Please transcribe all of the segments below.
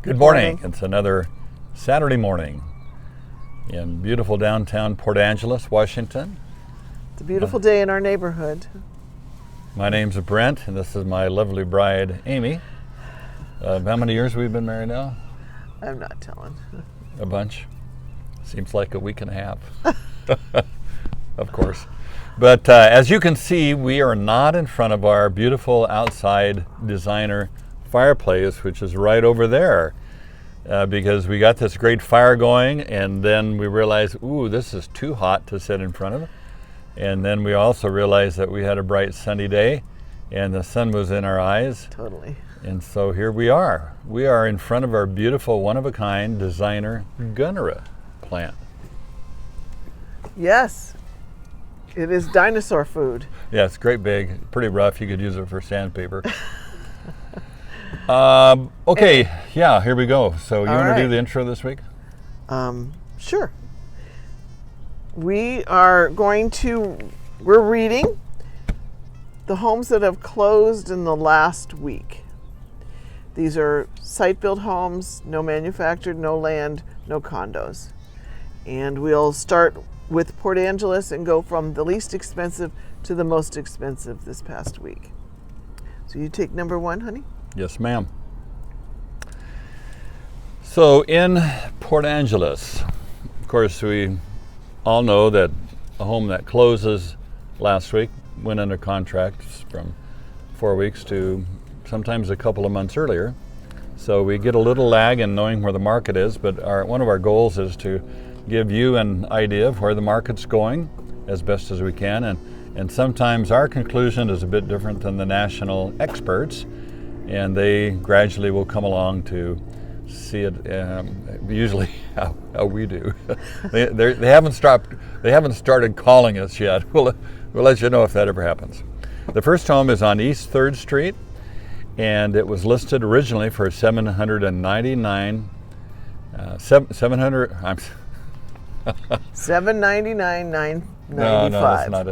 Good morning. It's another Saturday morning in beautiful downtown Port Angeles, Washington. It's a beautiful day in our neighborhood. My name's Brent, and this is my lovely bride, Amy. How many years have we been married now? I'm not telling. A bunch. Seems like a week and a half. Of course. But as you can see, we are not in front of our beautiful outside designer fireplace, which is right over there, because we got this great fire going, and then we realized, ooh, this is too hot to sit in front of. And then we also realized that we had a bright sunny day, and the sun was in our eyes. Totally. And so here we are. We are in front of our beautiful, one-of-a-kind designer Gunnera plant. Yes. It is dinosaur food. Yeah, it's great big, pretty rough. You could use it for sandpaper. Okay, yeah, here we go. So you want to do the intro this week? Sure. We're reading the homes that have closed in the last week. These are site-built homes, no manufactured, no land, no condos. And we'll start with Port Angeles and go from the least expensive to the most expensive this past week. So you take number one, honey? Yes, ma'am. So in Port Angeles, of course, we all know that a home that closes last week went under contract from 4 weeks to sometimes a couple of months earlier. So we get a little lag in knowing where the market is, but one of our goals is to give you an idea of where the market's going as best as we can. And sometimes our conclusion is a bit different than the national experts, and they gradually will come along to see it usually how we do. they haven't started calling us yet. We'll let you know if that ever happens. The first home is on East 3rd Street, and it was listed originally for $799,995. No,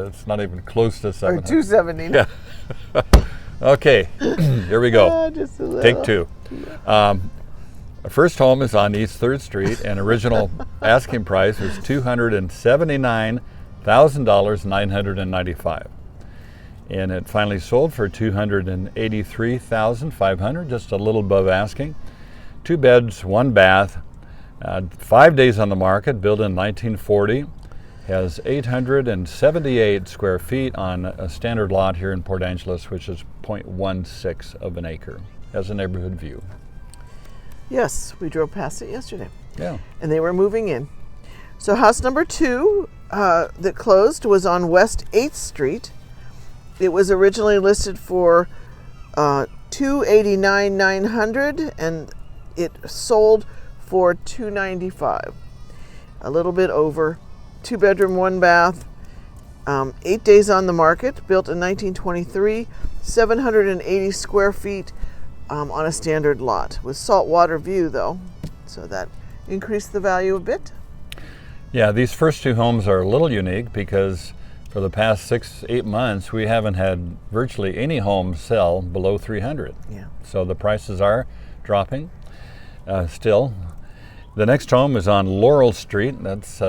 it's not even close to 700. Or $279. Yeah. Okay, here we go. Just a little. Take two. Our first home is on East 3rd Street, and original asking price was $279,995. And it finally sold for $283,500, just a little above asking. 2 beds, 1 bath, 5 days on the market, built in 1940. Has 878 square feet on a standard lot here in Port Angeles, which is 0.16 of an acre. Has a neighborhood view. Yes, we drove past it yesterday. Yeah. And they were moving in. So house number 2 that closed was on West 8th Street. It was originally listed for $289,900, and it sold for $295,000. A little bit over. 2 bedroom, 1 bath, 8 days on the market, built in 1923, 780 square feet on a standard lot with saltwater view though, so that increased the value a bit. Yeah, these first 2 homes are a little unique because for the past 6-8 months we haven't had virtually any homes sell below $300,000. Yeah. So the prices are dropping still. The next home is on Laurel Street. That's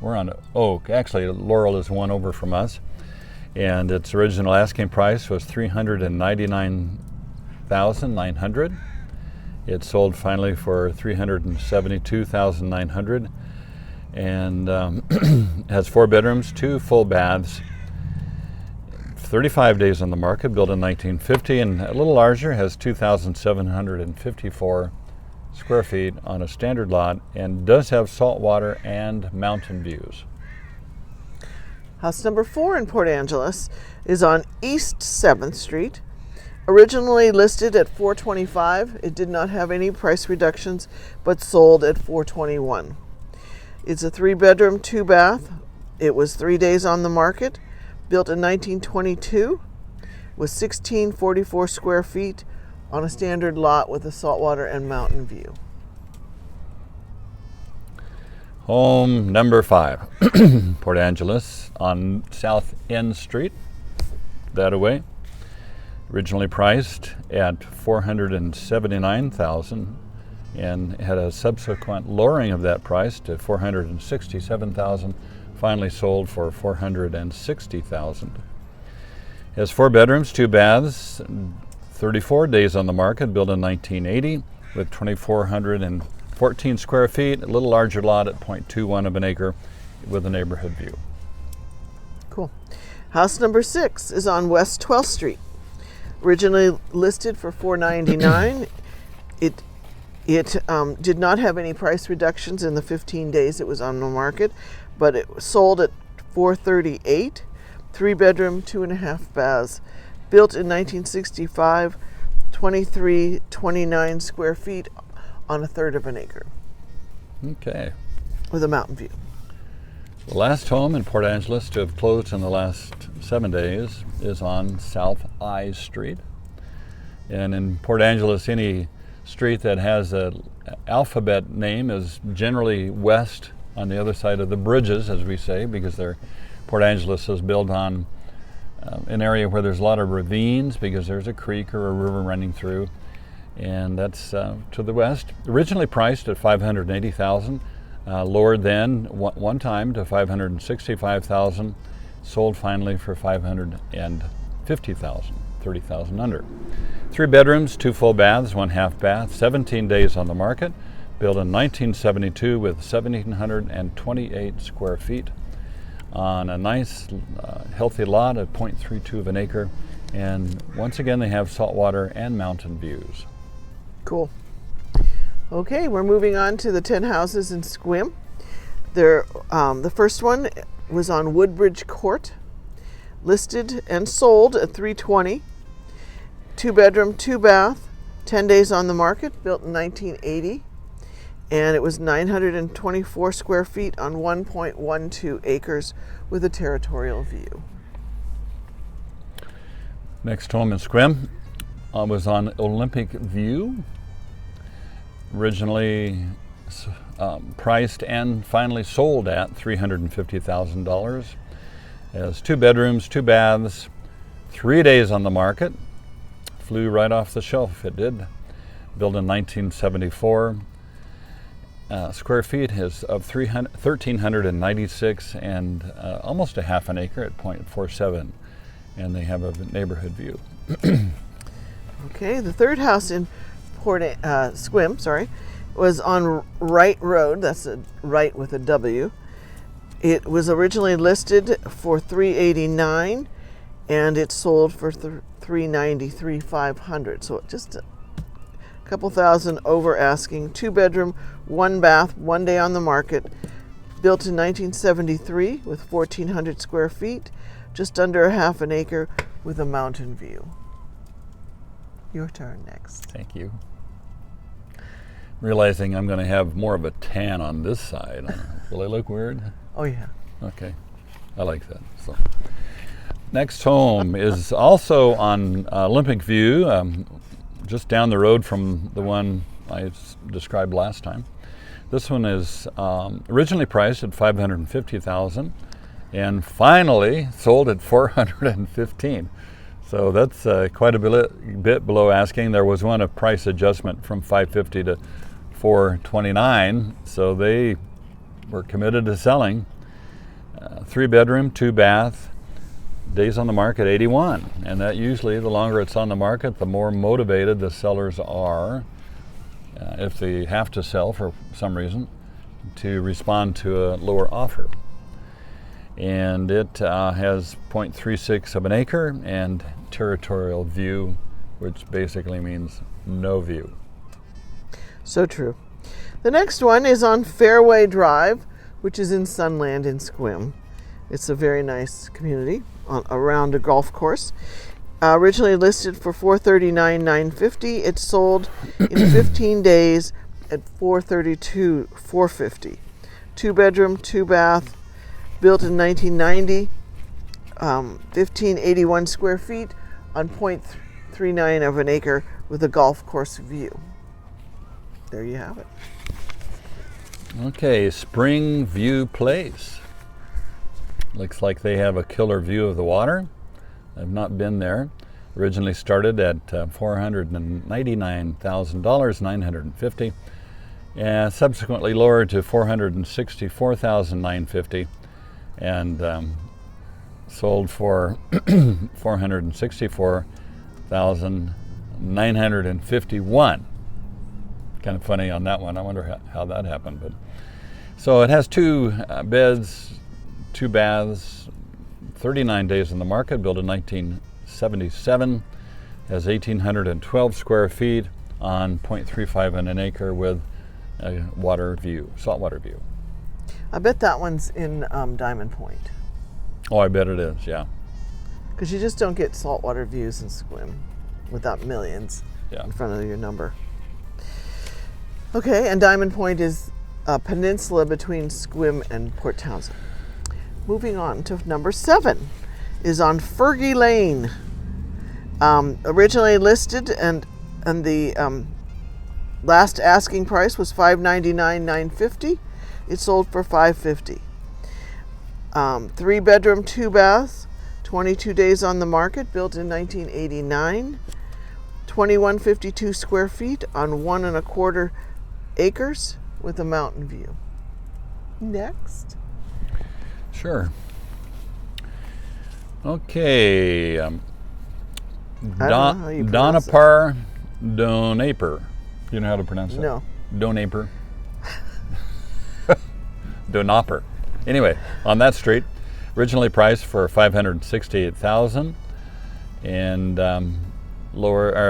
we're on Oak. Actually, Laurel is one over from us, and its original asking price was $399,900. It sold finally for $372,900, and has 4 bedrooms, 2 full baths, 35 days on the market, built in 1950, and a little larger, has 2,754 square feet on a standard lot, and does have saltwater and mountain views. house number 4 in Port Angeles is on East 7th Street. Originally listed at $425,000, it did not have any price reductions, but sold at $421,000. It's a 3 bedroom, 2 bath. It was 3 days on the market, built in 1922, with 1,644 square feet on a standard lot with a saltwater and mountain view. Home number 5, Port Angeles on South End Street, that away. Originally priced at $479,000, and had a subsequent lowering of that price to $467,000, finally sold for $460,000. It has 4 bedrooms, 2 baths, 34 days on the market, built in 1980 with 2,414 square feet, a little larger lot at 0.21 of an acre with a neighborhood view. Cool. House number 6 is on West 12th Street. Originally listed for $499. It did not have any price reductions in the 15 days it was on the market, but it sold at $438. 3 bedroom, 2.5 baths, built in 1965, 29 square feet on 1/3 of an acre. Okay. With a mountain view. The last home in Port Angeles to have closed in the last 7 days is on South I Street. And in Port Angeles, any street that has an alphabet name is generally west on the other side of the bridges, as we say, because Port Angeles is built on an area where there's a lot of ravines because there's a creek or a river running through, and that's to the west. Originally priced at $580,000, lowered then one time to $565,000, sold finally for $550,000, $30,000 under. 3 bedrooms, 2 full baths, 1/2 bath, 17 days on the market, built in 1972 with 1,728 square feet on a nice, healthy lot at 0.32 of an acre. And once again, they have saltwater and mountain views. Cool. Okay, we're moving on to the 10 houses in Sequim. The first one was on Woodbridge Court, listed and sold at $320. 2 bedroom, 2 bath, 10 days on the market, built in 1980. And it was 924 square feet on 1.12 acres with a territorial view. Next home in Sequim was on Olympic View. Originally priced and finally sold at $350,000. It has 2 bedrooms, 2 baths, 3 days on the market. Flew right off the shelf, it did. Built in 1974. Square feet is of 1,396 and almost a half an acre at 0.47, and they have a neighborhood view. Okay, the third house in Sequim, was on Wright Road. That's a Wright with a W. It was originally listed for $389, and it sold for $393,500. So just a couple thousand over asking. 2 bedroom, 1 bath, 1 day on the market. Built in 1973 with 1,400 square feet, just under a half an acre with a mountain view. Your turn next. Thank you. Realizing I'm going to have more of a tan on this side. Will I look weird? Oh yeah. Okay, I like that. So, next home is also on Olympic View, just down the road from the one I described last time. This one is originally priced at $550,000 and finally sold at $415,000. So that's quite a bit below asking. There was one price adjustment from $550,000 to $429,000, so they were committed to selling. 3 bedroom, 2 bath, days on the market 81, and that usually the longer it's on the market, the more motivated the sellers are, if they have to sell for some reason, to respond to a lower offer. And it has 0.36 of an acre and territorial view, which basically means no view. So true. The next one is on Fairway Drive, which is in Sunland in Sequim. It's a very nice community around a golf course. Originally listed for $439,950. It sold in 15 days at $432,450. 2 bedroom, 2 bath, built in 1990, 1,581 square feet on 0.39 of an acre with a golf course view. There you have it. Okay, Spring View Place. Looks like they have a killer view of the water. I've not been there. Originally started at $499,000, $950. and subsequently lowered to $464,950 and sold for $464,951. Kind of funny on that one. I wonder how that happened. But so it has 2 beds, 2 baths, 39 days in the market, built in 1977, has 1,812 square feet on 0.35 in an acre with a water view, saltwater view. I bet that one's in Diamond Point. Oh, I bet it is, yeah. Because you just don't get saltwater views in Sequim without millions in front of your number. Okay, and Diamond Point is a peninsula between Sequim and Port Townsend. Moving on to number 7 is on Fergie Lane. Originally listed and the last asking price was $599,950. It sold for $550. 3 bedroom, 2 baths, 22 days on the market, built in 1989. 2,152 square feet on 1 1/4 acres with a mountain view. Next. Sure. Okay. Donapar Donaper. You know how to pronounce that? No. Donaper. Donaper. Anyway, on that street, originally priced for $568,000, and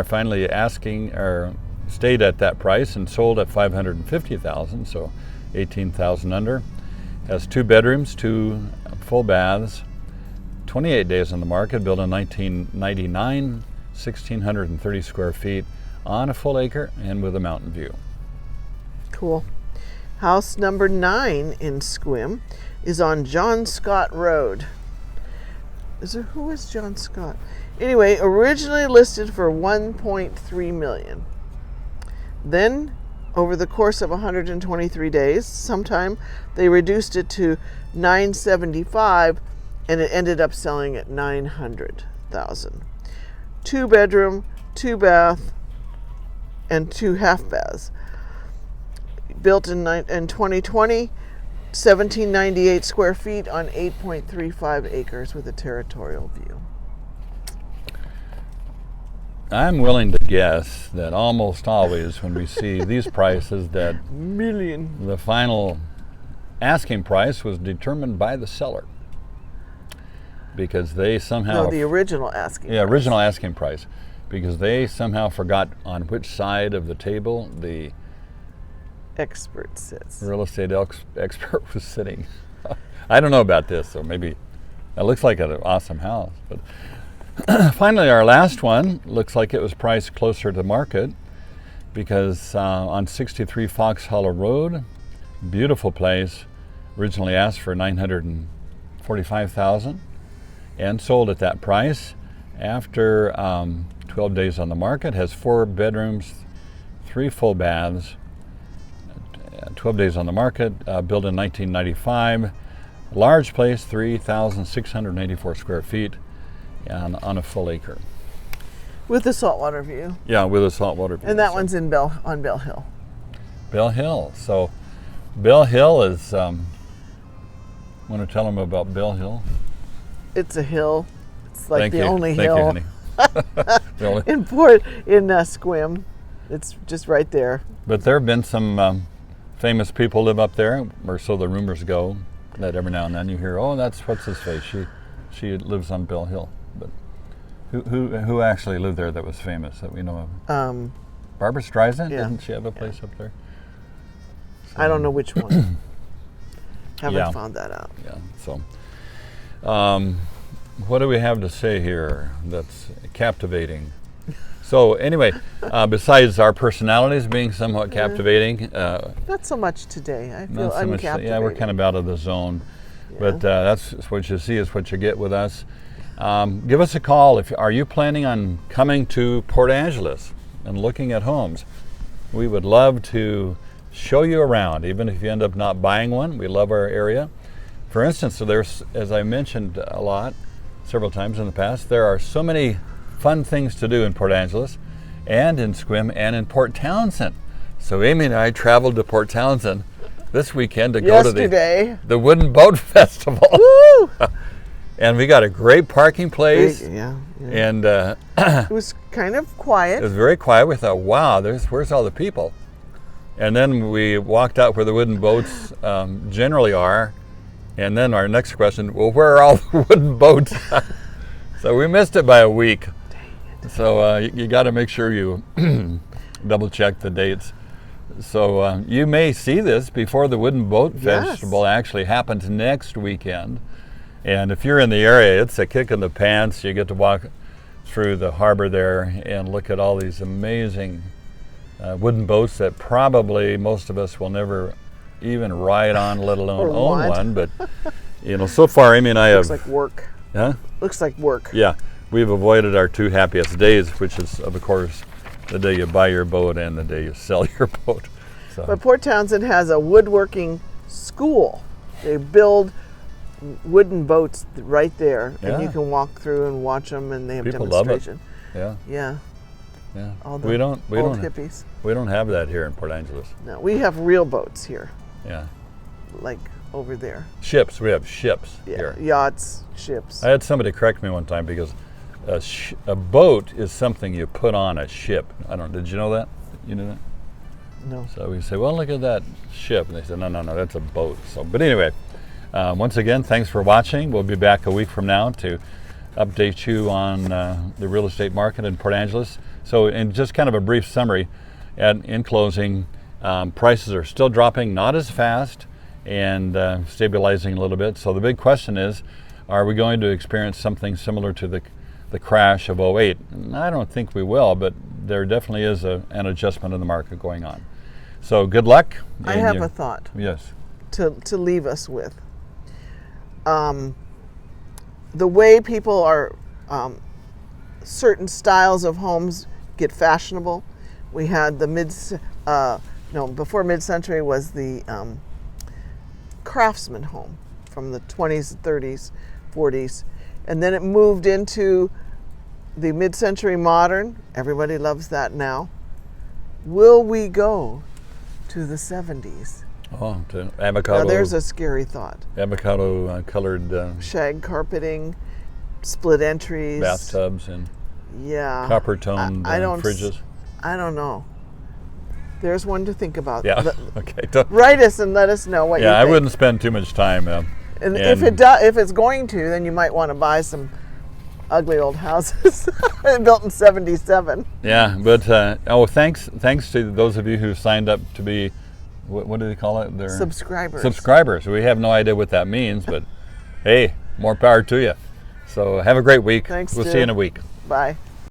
finally asking or stayed at that price and sold at $550,000, so $18,000 under. Has 2 bedrooms, 2 full baths, 28 days on the market, built in 1999, 1,630 square feet on a full acre and with a mountain view. Cool. House number 9 in Sequim is on John Scott Road. Who is John Scott? Anyway, originally listed for $1.3 million. Then, over the course of 123 days, sometime they reduced it to $975,000, and it ended up selling at $900,000. 2 bedroom, 2 bath, and 2 half baths. Built in 2020, 1,798 square feet on 8.35 acres with a territorial view. I'm willing to guess that almost always when we see these prices that the final asking price was determined by the seller, because they somehow... No, the original asking price. Yeah, original asking price, because they somehow forgot on which side of the table the expert sits. Real estate expert was sitting. I don't know about this, so maybe it looks like an awesome house. But finally, our last one looks like it was priced closer to market, because on 63 Fox Hollow Road, beautiful place, originally asked for $945,000 and sold at that price. After 12 days on the market, has 4 bedrooms, 3 full baths, 12 days on the market, built in 1995. Large place, 3,684 square feet, and on a full acre. With a saltwater view. Yeah, with a saltwater view. And that one's on Bell Hill. Bell Hill. So, Bell Hill is. Want to tell them about Bell Hill? It's a hill. It's like Thank the you. only Thank hill you, honey. in Sequim. It's just right there. But there have been some famous people live up there, or so the rumors go. That every now and then you hear, oh, that's what's his face. She lives on Bell Hill. But who actually lived there that was famous that we know of? Barbara Streisand. Yeah. Didn't she have a place up there? So, I don't know which one. Haven't found that out. Yeah. So, what do we have to say here that's captivating? So anyway, besides our personalities being somewhat captivating, not so much today. I feel not so much. uncaptivating. Yeah, we're kind of out of the zone, but that's what you see is what you get with us. Give us a call are you planning on coming to Port Angeles and looking at homes. We would love to show you around, even if you end up not buying one. We love our area. For instance, so there's, as I mentioned several times in the past, there are so many fun things to do in Port Angeles and in Sequim and in Port Townsend. So Amy and I traveled to Port Townsend this weekend to go to the Wooden Boat Festival. Woo! And we got a great parking place. Yeah. And It was kind of quiet. it was very quiet. We thought, wow, where's all the people? And then we walked out where the wooden boats generally are. And then our next question, well, where are all the wooden boats? So we missed it by a week. So you got to make sure you double check the dates. So you may see this before the Wooden Boat Festival actually happens next weekend. And if you're in the area, it's a kick in the pants. You get to walk through the harbor there and look at all these amazing wooden boats that probably most of us will never even ride on, let alone own one. But so far, Amy and I have. Looks like work. Huh? Looks like work. Yeah, we've avoided our two happiest days, which is, of course, the day you buy your boat and the day you sell your boat. So. But Port Townsend has a woodworking school. They build wooden boats right there, and you can walk through and watch them, and they have People demonstration. Love it. Yeah. All the we don't hippies. We don't have that here in Port Angeles. No, we have real boats here. Yeah. Like over there. Ships. We have ships here. Yachts, ships. I had somebody correct me one time because a boat is something you put on a ship. I don't. Did you know that? You knew that? No. So we say, well, look at that ship, and they said, no, that's a boat. So, but anyway, once again, thanks for watching. We'll be back a week from now to update you on the real estate market in Port Angeles. So, in just kind of a brief summary, in closing, prices are still dropping, not as fast, and stabilizing a little bit. So the big question is, are we going to experience something similar to the crash of '08? I don't think we will, but there definitely is an adjustment in the market going on. So good luck. I have a thought. Yes. To leave us with. The way people are, certain styles of homes get fashionable. We had the before mid-century was the craftsman home from the 20s, 30s, 40s. And then it moved into the mid-century modern. Everybody loves that now. Will we go to the 70s? Oh, to avocado. Now there's a scary thought. Avocado colored shag carpeting, split entries, bathtubs, and copper toned fridges. I don't know. There's one to think about. Yeah. Okay. Write us and let us know what you think. Yeah, I wouldn't spend too much time. And if it's going to, then you might want to buy some ugly old houses built in '77. Yeah, but thanks to those of you who signed up to be, what do they call it? They're subscribers. Subscribers. We have no idea what that means, but hey, more power to you. So have a great week. Thanks. We'll see you in a week. Bye.